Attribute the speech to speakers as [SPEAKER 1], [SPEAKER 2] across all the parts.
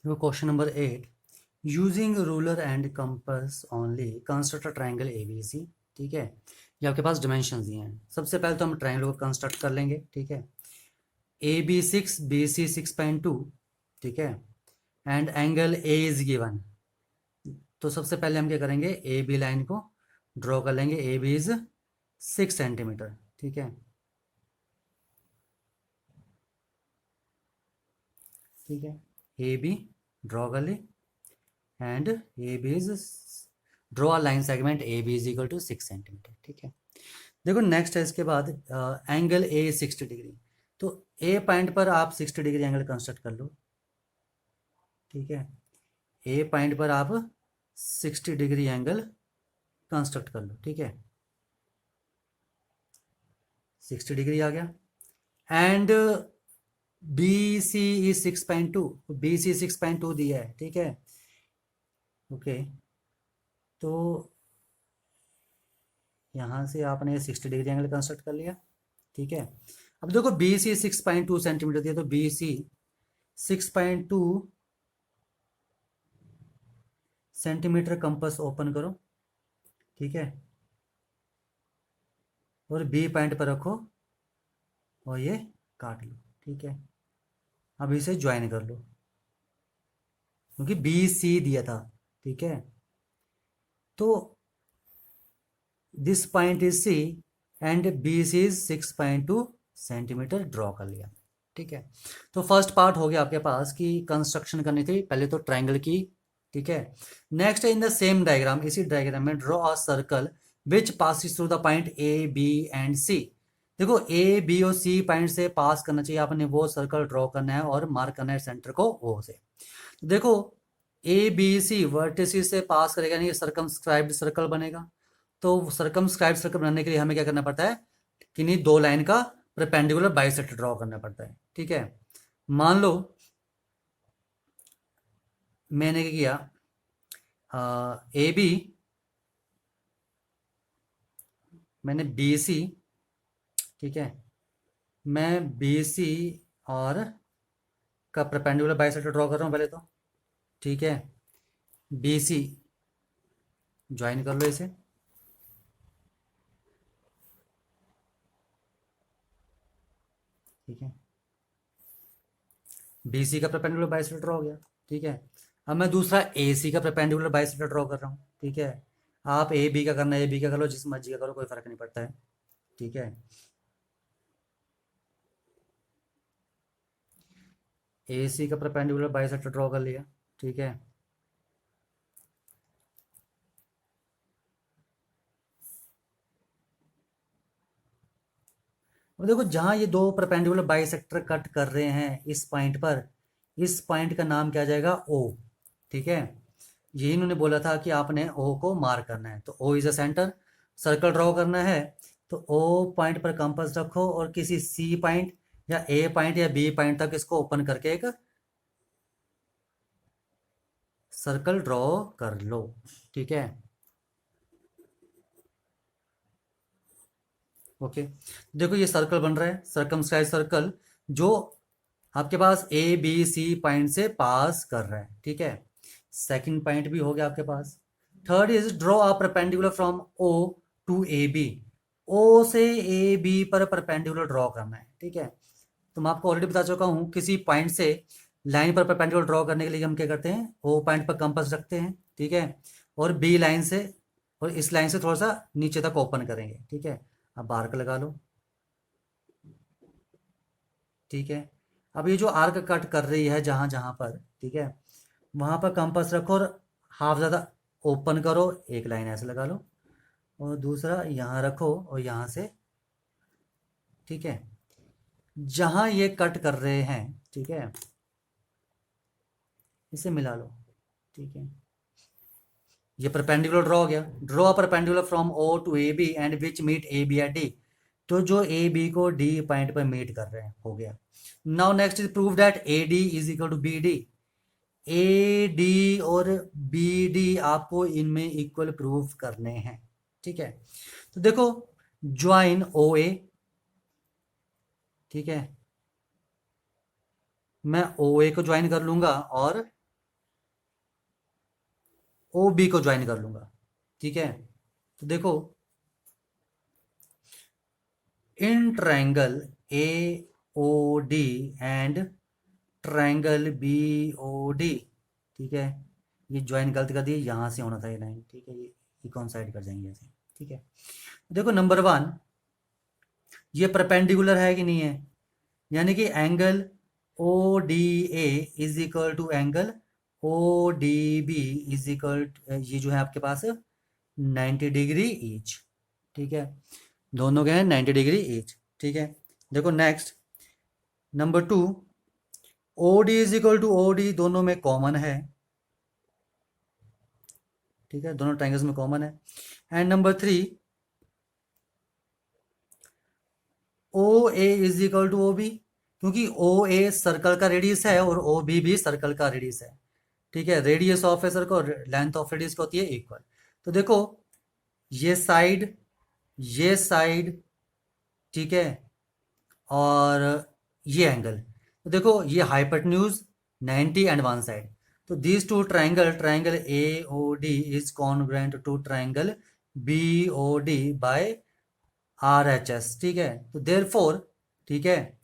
[SPEAKER 1] Question number 8, using ruler and compass only construct a triangle ABC। ठीक है, ये आपके पास डिमेंशन दिए हैं। सबसे पहले तो हम ट्राइंगल को कंस्ट्रक्ट कर लेंगे। ठीक है, AB 6 BC 6.2। ठीक है, and angle A is given. तो सबसे पहले हम क्या करेंगे, AB लाइन को ड्रॉ कर लेंगे। AB is 6 centimetre. ठीक है, ठीक है, AB ड्रॉ कर ली and AB is draw a line segment AB is equal to 6 centimetre. ठीक है, देखो नेक्स्ट है इसके बाद एंगल A 60 डिग्री। तो A पॉइंट पर आप 60 डिग्री एंगल कंस्ट्रक्ट कर लो। ठीक है, A पॉइंट पर आप 60 डिग्री एंगल कंस्ट्रक्ट कर लो। ठीक है, 60 डिग्री आ गया एंड BC इज 6.2। BC 6.2 दिया है। ठीक है, ओके, तो यहाँ से आपने 60 डिग्री एंगल कंस्ट्रक्ट कर लिया। ठीक है, अब देखो BC 6.2 सेंटीमीटर दिया, तो BC 6.2 सेंटीमीटर कंपास ओपन करो। ठीक है, और B पॉइंट पर रखो और ये काट लो। ठीक है, अब इसे ज्वाइन कर लो क्योंकि BC दिया था। ठीक है, तो this point is C and BC is 6.2 centimetre draw कर लिया। ठीक है, तो फर्स्ट पार्ट हो गया आपके पास कि कंस्ट्रक्शन करनी थी पहले तो ट्राइंगल की। ठीक है, next in the same diagram, इसी डायग्राम में draw a circle which passes through the point A B and C। देखो A B और C पॉइंट से पास करना चाहिए आपने, वो सर्कल ड्रॉ करना है और मार्क करना है सेंटर को O से। देखो ABC वर्टिसेस से पास करेगा, नहीं सर्कमस्क्राइब्ड सर्कल बनेगा। तो सर्कमस्क्राइब्ड सर्कल बनाने के लिए हमें क्या करना पड़ता है, किन्हीं दो लाइन का परपेंडिकुलर बाइसेक्टर ड्रॉ करना पड़ता है। ठीक है, मान लो मैंने क्या किया, AB मैंने BC, ठीक है, मैं BC और का परपेंडिकुलर बाइसेक्टर ड्रॉ कर रहा हूँ पहले तो। ठीक है, BC ज्वाइन कर लो इसे। ठीक है, BC का परपेंडिकुलर बाइसेक्टर ड्रॉ हो गया। ठीक है, अब मैं दूसरा AC का परपेंडिकुलर बाइसेक्टर ड्रॉ कर रहा हूँ। ठीक है, आप AB का करना है AB का कर लो, जिस मर्जी का करो, कोई फर्क नहीं पड़ता है। ठीक है, AC का परपेंडिकुलर बाइसेक्टर ड्रॉ कर लिया। ठीक है, अब देखो जहां ये दो परपेंडिकुलर बाइसेक्टर कट कर रहे हैं इस पॉइंट पर, इस पॉइंट का नाम क्या जाएगा, O। ठीक है, यही इन्होंने बोला था कि आपने O को मार्क करना है, तो O is a centre, circle draw करना है। तो O पॉइंट पर कंपास रखो और किसी C पॉइंट या A पॉइंट या B पॉइंट तक इसको ओपन करके एक सर्कल ड्रॉ कर लो। ठीक है, ओके, देखो ये सर्कल बन रहा है, सर्कमस्क्राइब सर्कल, जो आपके पास ABC पॉइंट से पास कर रहा है। ठीक है, सेकंड पॉइंट भी हो गया आपके पास। Third is draw a perpendicular from O to AB। O से AB पर परपेंडिकुलर ड्रॉ करना है। ठीक है, तो मैं आपको ऑलरेडी बता चुका हूँ, किसी पॉइंट से लाइन पर परपेंडिकुलर ड्रॉ करने के लिए हम क्या करते हैं, O पॉइंट पर कंपास रखते हैं। ठीक है, और B लाइन से और इस लाइन से थोड़ा सा नीचे तक ओपन करेंगे। ठीक है, अब आर्क लगा लो। ठीक है, अब ये जो आर्क कट कर रही है जहां जहां पर, ठीक है, वहां पर कंपास रखो और हाफ ज़्यादा ओपन करो, एक लाइन ऐसे लगा लो और दूसरा यहाँ रखो और यहाँ से, ठीक है, जहां ये कट कर रहे हैं, ठीक है, इसे मिला लो। ठीक है, ये परपेंडिकुलर ड्रॉ हो गया। Draw perpendicular from O to AB and which meet AB at D। तो जो AB को D पॉइंट पर मीट कर रहे हैं, हो गया। Now next is prove that AD is equal to BD। AD और BD आपको इनमें इक्वल प्रूफ करने हैं। ठीक है, तो देखो ज्वाइन OA। ठीक है, मैं OA को ज्वाइन कर लूंगा और ओ बी को ज्वाइन कर लूंगा, ठीक है। तो देखो in triangle A O D and triangle B O D, ठीक है, ये ज्वाइन गलत कर दिए, यहाँ से होना था ये लाइन, ठीक है, ये कॉन्साइड कर जाएंगे ऐसे, ठीक है। देखो नंबर वन, ये परपेंडिकुलर है कि नहीं है, यानी कि angle O D A is equal to angle O D B is equal, ये जो है आपके पास 90 डिग्री ईच, ठीक है, दोनों के हैं 90 डिग्री ईच, ठीक है। देखो next number two, O D is equal to O D दोनों में कॉमन है, ठीक है, दोनों ट्राइंगल्स में कॉमन है। And number three, O A is equal to O B, क्योंकि ओ ए सर्कल का रेडियस है और ओ बी भी सर्कल का रेडियस है, ठीक है, radius of a circle length of radius क्या होती है, इक्वल। तो देखो ये साइड, ठीक है, और ये एंगल, तो देखो ये हाइपोटेन्यूज 90 एंड वन साइड, तो this two triangle A O D is congruent to triangle B O D by R H S, ठीक है। तो देयरफॉर, ठीक है,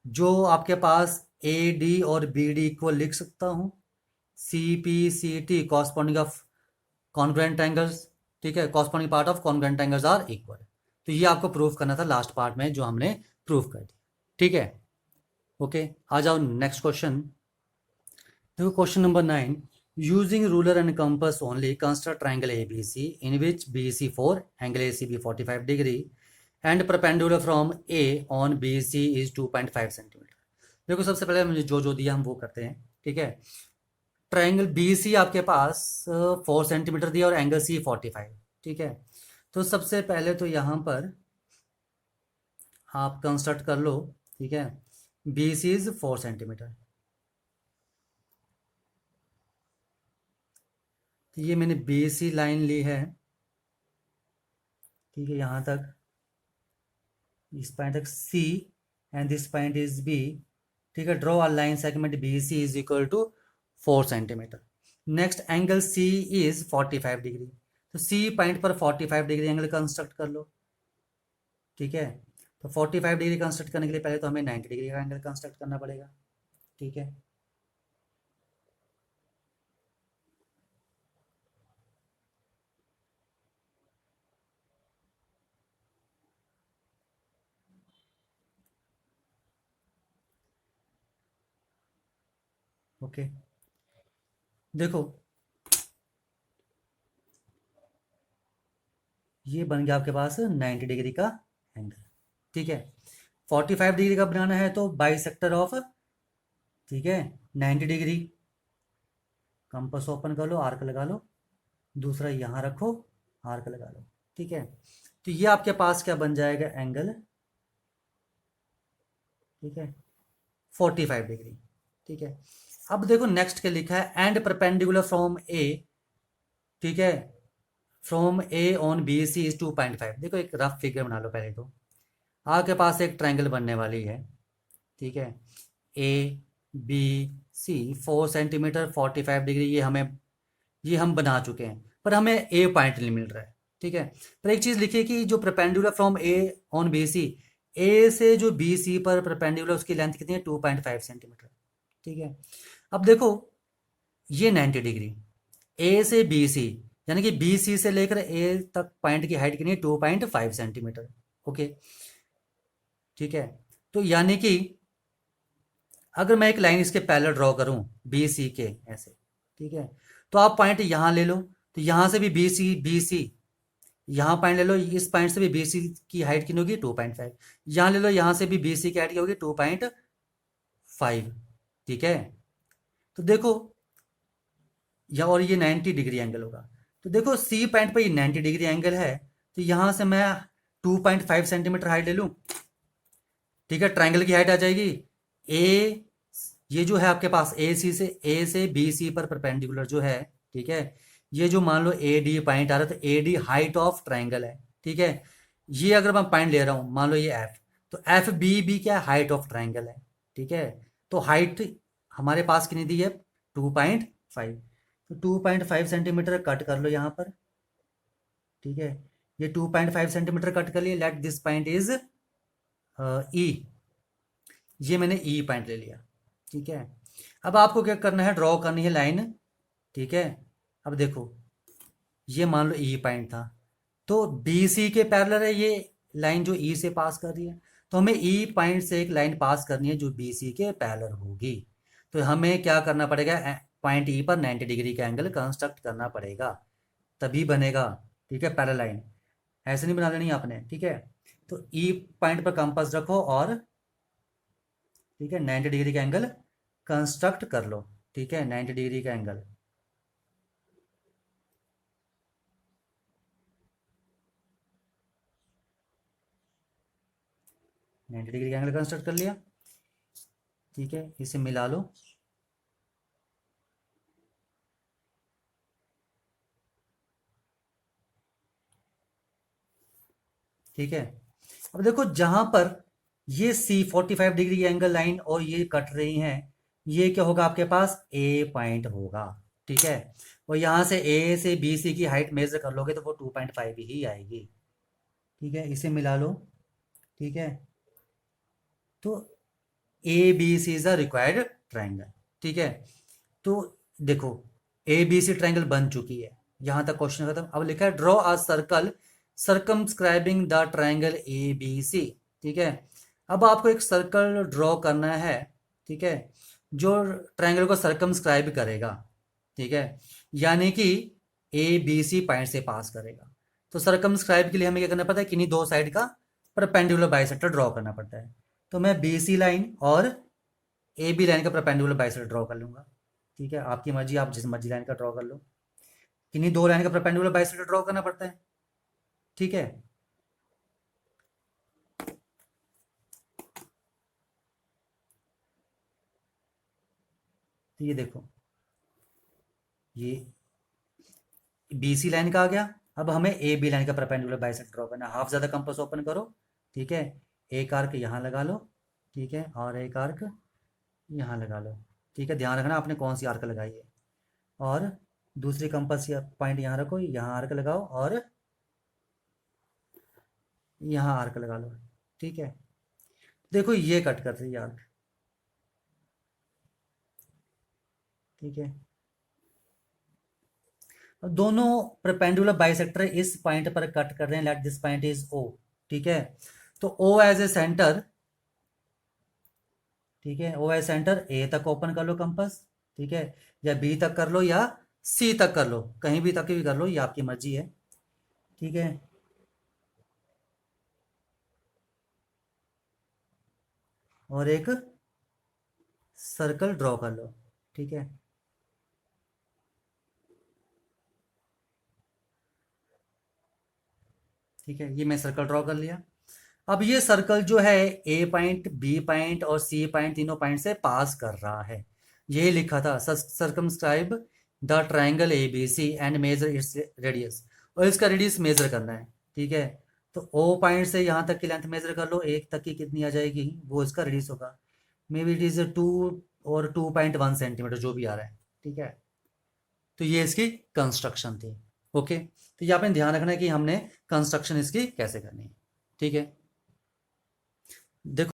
[SPEAKER 1] जो आपके पास ए डी और बी डी इक्वल लिख सकता हूँ, C P C T corresponding of congruent triangles, ठीक है, corresponding part of congruent triangles are equal. तो ये आपको प्रूफ करना था लास्ट पार्ट में, जो हमने प्रूफ कर दिया, ठीक है। ओके, आ जाओ नेक्स्ट क्वेश्चन। देखो question number 9, using ruler and compass only construct triangle A B C in which B C 4 angle A C B 45 degree and perpendicular from A on B C is 2.5 centimetre. देखो सबसे पहले मुझे जो दिया हम वो करते हैं, ठीक है। ट्रायंगल बी सी आपके पास 4 सेंटीमीटर दिया और एंगल सी 45, ठीक है। तो सबसे पहले तो यहाँ पर आप कंस्ट्रक्ट कर लो, ठीक है, बी सी इज 4 सेंटीमीटर, तो ये मैंने बी सी लाइन ली है, ठीक है, यहाँ तक, इस पॉइंट तक C and this point is B, ठीक है। Draw a line segment B C is equal to 4 centimetre. Next angle C is 45 degree, तो सी पॉइंट पर 45 डिग्री एंगल कंस्ट्रक्ट कर लो, ठीक है। तो 45 डिग्री कंस्ट्रक्ट करने के लिए पहले तो हमें 90 डिग्री का एंगल कंस्ट्रक्ट करना पड़ेगा, ठीक है। ओके, देखो ये बन गया आपके पास 90 डिग्री का एंगल, ठीक है। 45 डिग्री का बनाना है तो बाइसेक्टर ऑफ, ठीक है, 90 डिग्री, कंपास ओपन कर लो, आर्क लगा लो, दूसरा यहाँ रखो, आर्क लगा लो, ठीक है। तो ये आपके पास क्या बन जाएगा एंगल, ठीक है, 45 डिग्री, ठीक है। अब देखो नेक्स्ट क्या लिखा है, एंड परपेंडिकुलर फ्रॉम ए, ठीक है, from A on B C is 2.5। देखो एक रफ फिगर बना लो पहले तो, आपके पास एक ट्रायंगल बनने वाली है, ठीक है, A B C 4 centimetre 45 degree, ये हम बना चुके हैं, पर हमें ए पॉइंट नहीं मिल रहा है, ठीक है। पर एक चीज़ लिखिए कि जो perpendicular from A on B C, A से जो बी सी पर परपेंडिकुलर उसकी लेंथ कितनी है, 2.5 सेंटीमीटर, ठीक है। अब देखो ये 90 डिग्री, ए से बी सी, यानी कि बी सी से लेकर ए तक पॉइंट की हाइट कितनी है, 2.5 सेंटीमीटर, ओके, ठीक है। तो यानी कि अगर मैं एक लाइन इसके पैरेलल ड्रॉ करूं बी सी के ऐसे, ठीक है, तो आप पॉइंट यहाँ ले लो, तो यहाँ से भी बी सी यहाँ पॉइंट ले लो, इस पॉइंट से भी बी सी की हाइट कितनी होगी, 2.5, यहाँ ले लो, यहाँ से भी बी सी की हाइट क्या होगी, 2.5, ठीक है। तो देखो या और ये 90 डिग्री एंगल होगा, तो देखो सी पॉइंट पर ये 90 डिग्री एंगल है, तो यहाँ से मैं 2.5 सेंटीमीटर हाइट ले लूँ, ठीक है, ट्राइंगल की हाइट आ जाएगी ए, ये जो है आपके पास ए से बी सी पर परपेंडिकुलर जो है, ठीक है, ये जो मान लो ए डी पॉइंट आ रहा है, तो A D height of triangle है, ठीक है। ये अगर मैं पॉइंट ले रहा हूँ, मान लो ये एफ, तो एफ बी भी क्या है, हाइट ऑफ ट्राइंगल है, ठीक है। तो हाइट हमारे पास कितनी दी है, 2.5, तो 2.5 सेंटीमीटर कट कर लो यहाँ पर, ठीक है। ये 2.5 सेंटीमीटर कट कर लिए, लेट दिस पॉइंट इज ई। ये मैंने ई पॉइंट ले लिया, ठीक है। अब आपको क्या करना है, ड्रॉ करनी है लाइन, ठीक है। अब देखो, ये मान लो ई पॉइंट था, तो बी सी के पैरेलल है ये लाइन जो ई से पास कर रही है। तो हमें ई पॉइंट से एक लाइन पास करनी है जो बी सी के पैरेलल होगी। तो हमें क्या करना पड़ेगा, पॉइंट ई पर 90 डिग्री का एंगल कंस्ट्रक्ट करना पड़ेगा, तभी बनेगा, ठीक है, पैरेलल लाइन। ऐसे नहीं बना लेनी आपने, ठीक है। तो ई पॉइंट पर कंपास रखो और, ठीक है, 90 डिग्री का एंगल कंस्ट्रक्ट कर लो, ठीक है, 90 डिग्री का एंगल। नाइन्टी डिग्री का एंगल कंस्ट्रक्ट कर लिया, ठीक है। इसे मिला लो, ठीक है। अब देखो जहां पर ये सी 45 डिग्री की एंगल लाइन और ये कट रही हैं, ये क्या होगा, आपके पास ए पॉइंट होगा, ठीक है। और यहां से ए से बी सी की हाइट मेजर कर लोगे तो वो 2.5 ही आएगी, ठीक है। इसे मिला लो, ठीक है। तो A B C is a required triangle, ठीक है। तो देखो, ए बी सी ट्राइंगल बन चुकी है, यहां तक क्वेश्चन खत्म। अब लिखा है draw a circle circumscribing the triangle A B C, ठीक है। अब आपको एक सर्कल ड्रॉ करना है, ठीक है, जो ट्राइंगल को सर्कमस्क्राइब करेगा, ठीक है, यानी कि ए बी सी पॉइंट से पास करेगा। तो सर्कमस्क्राइब के लिए हमें क्या करना पड़ता है, किन्हीं दो साइड का परपेंडिकुलर बाइसेक्टर ड्रॉ करना पड़ता है। तो मैं बी सी लाइन और ए बी लाइन का परपेंडिकुलर बाइसेक्टर ड्रॉ कर लूंगा, ठीक है। आपकी मर्जी, आप जिस मर्जी लाइन का ड्रॉ कर लो, किन्हीं दो लाइन का परपेंडिकुलर बाइसेक्टर ड्रॉ करना पड़ता है, ठीक है। तो ये देखो, ये बी सी लाइन का आ गया। अब हमें ए बी लाइन का परपेंडिकुलर बाइसेक्टर ड्रॉ करना है। हाफ ज़्यादा कंपास ओपन करो, ठीक है। एक आर्क यहाँ लगा लो, ठीक है, और एक आर्क यहाँ लगा लो, ठीक है। ध्यान रखना आपने कौन सी आर्क लगाई है। और दूसरी कंपास पॉइंट यहाँ रखो, यहाँ आर्क लगाओ और यहाँ आर्क लगा लो, ठीक है। देखो ये कट कर रही है आर्क, ठीक है। अब दोनों परपेंडिकुलर बाइसेक्टर इस पॉइंट पर कट कर रहे हैं, लेट दिस पॉइंट इज ओ, ठीक है। तो ओ एज ए सेंटर, ठीक है, ओ एज सेंटर ए तक ओपन कर लो कंपास, ठीक है, या बी तक कर लो या सी तक कर लो, कहीं भी तक भी कर लो, ये आपकी मर्जी है, ठीक है। और एक सर्कल ड्रॉ कर लो, ठीक है। ठीक है, ये मैं सर्कल ड्रॉ कर लिया। अब ये सर्कल जो है ए पॉइंट बी पॉइंट और सी पॉइंट तीनों पॉइंट से पास कर रहा है। ये लिखा था circumscribe the triangle A B C and measure its radius, और इसका रेडियस मेजर करना है, ठीक है। तो ओ पॉइंट से यहाँ तक की लेंथ मेजर कर लो, एक तक की कितनी आ जाएगी, वो इसका रेडियस होगा। मे बी इट इज 2 और 2.1 सेंटीमीटर जो भी आ रहा है, ठीक है। तो ये इसकी कंस्ट्रक्शन थी, ओके। तो ये आपने ध्यान रखना है कि हमने कंस्ट्रक्शन इसकी कैसे करनी है, ठीक है। देखो